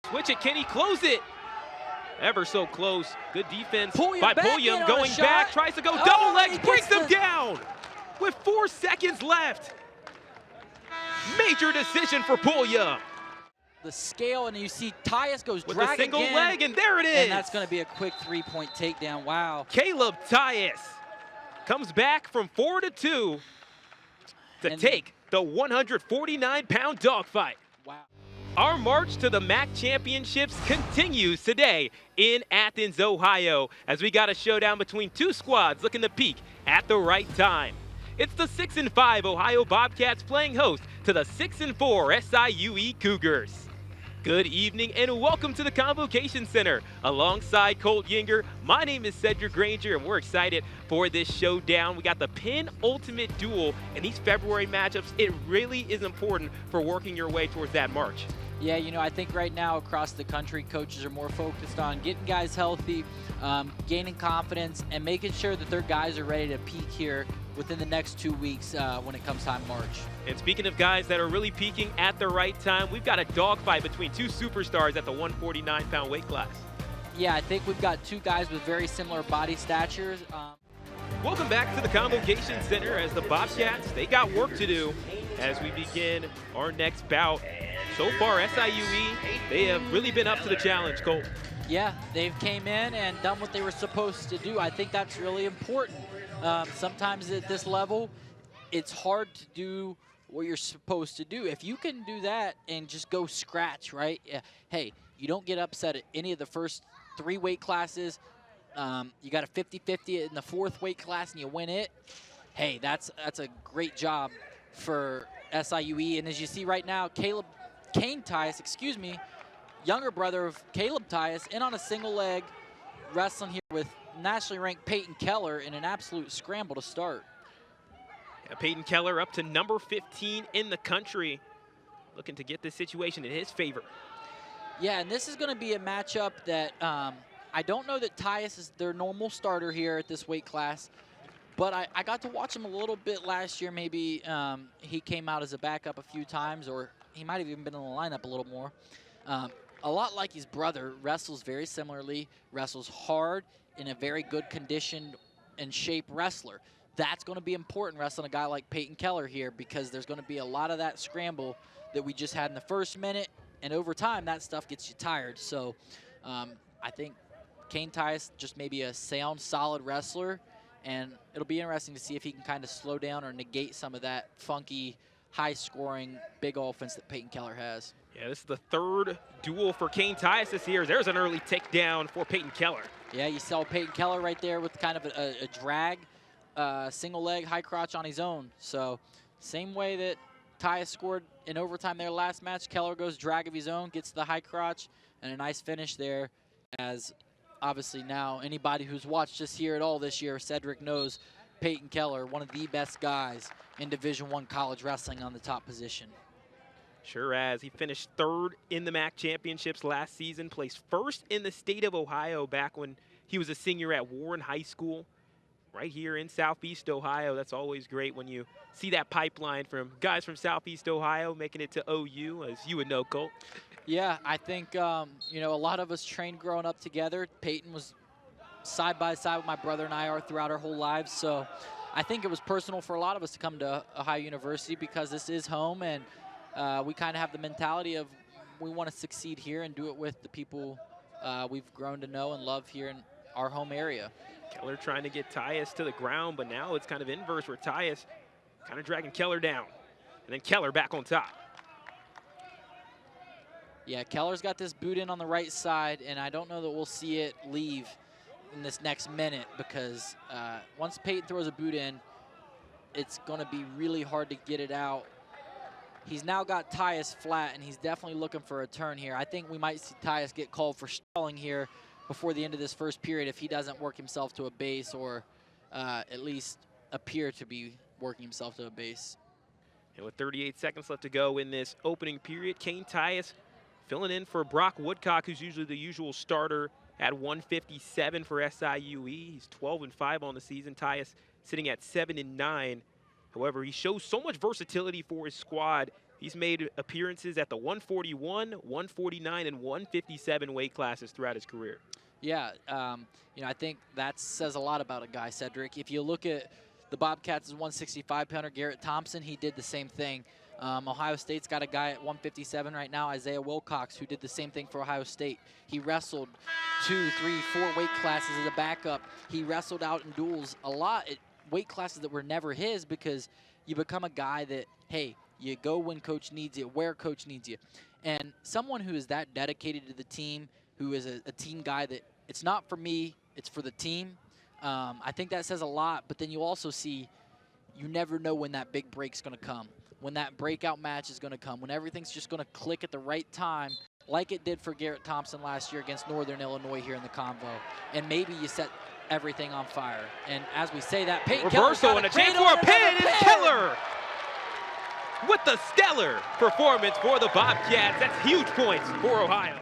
Switch it, can he close it? Ever so close. Good defense Pulliam by back Pulliam, in going on a back, shot. tries to go Oh, double legs, he breaks gets him down with 4 seconds left. Major decision for Pulliam. The scale, and you see Tyus goes With drag a single again, leg, and there it is. and that's going to be a quick 3-point takedown. Wow. Caleb Tyus comes back from 4-2 to take the 149-pound dogfight. Wow. Our march to the MAC Championships continues today in Athens, Ohio, as we got a showdown between two squads looking to peak at the right time. It's the 6-5 Ohio Bobcats playing host to the 6-4 SIUE Cougars. Good evening and welcome to the Convocation Center. Alongside Colt Yinger, my name is Sedric Granger and we're excited for this showdown. We got the penultimate duel in these February matchups. It really is important for working your way towards that march. Yeah, you know, I think right now across the country, coaches are more focused on getting guys healthy, gaining confidence, and making sure that their guys are ready to peak here within the next 2 weeks when it comes time March. And speaking of guys that are really peaking at the right time, we've got a dogfight between two superstars at the 149-pound weight class. Yeah, I think we've got two guys with very similar body statures. Welcome back to the Convocation Center as the Bobcats, they got work to do as we begin our next bout. So far, SIUE, they have really been up to the challenge, Colt. Yeah, they've came in and done what they were supposed to do. I think that's really important. Sometimes at this level, it's hard to do what you're supposed to do. If you can do that and just go scratch, right? Yeah. Hey, you don't get upset at any of the first 3 weight classes. You got a 50-50 in the 4th weight class and you win it. Hey, that's a great job for SIUE. And as you see right now, Kane Tyus, younger brother of Caleb Tyus, in on a single leg, wrestling here with nationally ranked Peyton Keller in an absolute scramble to start. Yeah, Peyton Keller up to number 15 in the country, looking to get this situation in his favor. Yeah, and this is going to be a matchup that I don't know that Tyus is their normal starter here at this weight class, but I got to watch him a little bit last year. Maybe he came out as a backup a few times, or he might have even been in the lineup a little more. A lot like his brother, wrestles very similarly, wrestles hard, in a very good condition and shape wrestler. That's going to be important wrestling a guy like Peyton Keller here, because there's going to be a lot of that scramble that we just had in the first minute, and over time that stuff gets you tired. So I think Kane Tyus just maybe a sound, solid wrestler, and it'll be interesting to see if he can kind of slow down or negate some of that funky, high-scoring, big offense that Peyton Keller has. Yeah, this is the 3rd duel for Kane Tyus this year. There's an early takedown for Peyton Keller. Yeah, you saw Peyton Keller right there with kind of a drag, single leg, high crotch on his own. So same way that Tyus scored in overtime their last match, Keller goes drag of his own, gets the high crotch, and a nice finish there. As obviously now anybody who's watched us here at all this year, Sedric knows Peyton Keller, one of the best guys in Division I college wrestling on the top position. Sure as. He finished 3rd in the MAC Championships last season, placed 1st in the state of Ohio back when he was a senior at Warren High School, right here in Southeast Ohio. That's always great when you see that pipeline from guys from Southeast Ohio making it to OU, as you would know, Colt. Yeah, I think, you know, a lot of us trained growing up together. Peyton was side by side with my brother and I are throughout our whole lives. So I think it was personal for a lot of us to come to Ohio University, because this is home, and we kind of have the mentality of we want to succeed here and do it with the people we've grown to know and love here in our home area. Keller trying to get Tyus to the ground, but now it's kind of inverse where Tyus kind of dragging Keller down. And then Keller back on top. Yeah, Keller's got this boot in on the right side, and I don't know that we'll see it leave in this next minute, because once Peyton throws a boot in, it's going to be really hard to get it out. He's now got Tyus flat, and he's definitely looking for a turn here. I think we might see Tyus get called for stalling here before the end of this first period if he doesn't work himself to a base, or at least appear to be working himself to a base. And with 38 seconds left to go in this opening period, Kane Tyus filling in for Brock Woodcock, who's usually the usual starter at 157 for SIUE. He's 12-5 on the season. Tyus sitting at 7-9. However, he shows so much versatility for his squad. He's made appearances at the 141, 149, and 157 weight classes throughout his career. Yeah, you know, I think that says a lot about a guy, Sedric. If you look at the Bobcats' 165-pounder, Garrett Thompson, he did the same thing. Ohio State's got a guy at 157 right now, Isaiah Wilcox, who did the same thing for Ohio State. He wrestled 2, 3, 4 weight classes as a backup. He wrestled out in duels a lot at weight classes that were never his, because you become a guy that, hey, you go when coach needs you, where coach needs you. And someone who is that dedicated to the team, who is a team guy that it's not for me, it's for the team, I think that says a lot. But then you also see, you never know when that big break's going to come, when that breakout match is going to come, when everything's just going to click at the right time, like it did for Garrett Thompson last year against Northern Illinois here in the Convo. And maybe you set everything on fire. And as we say that, Peyton reversal and a chance for a pin, and Keller with the stellar performance for the Bobcats. That's huge points for Ohio.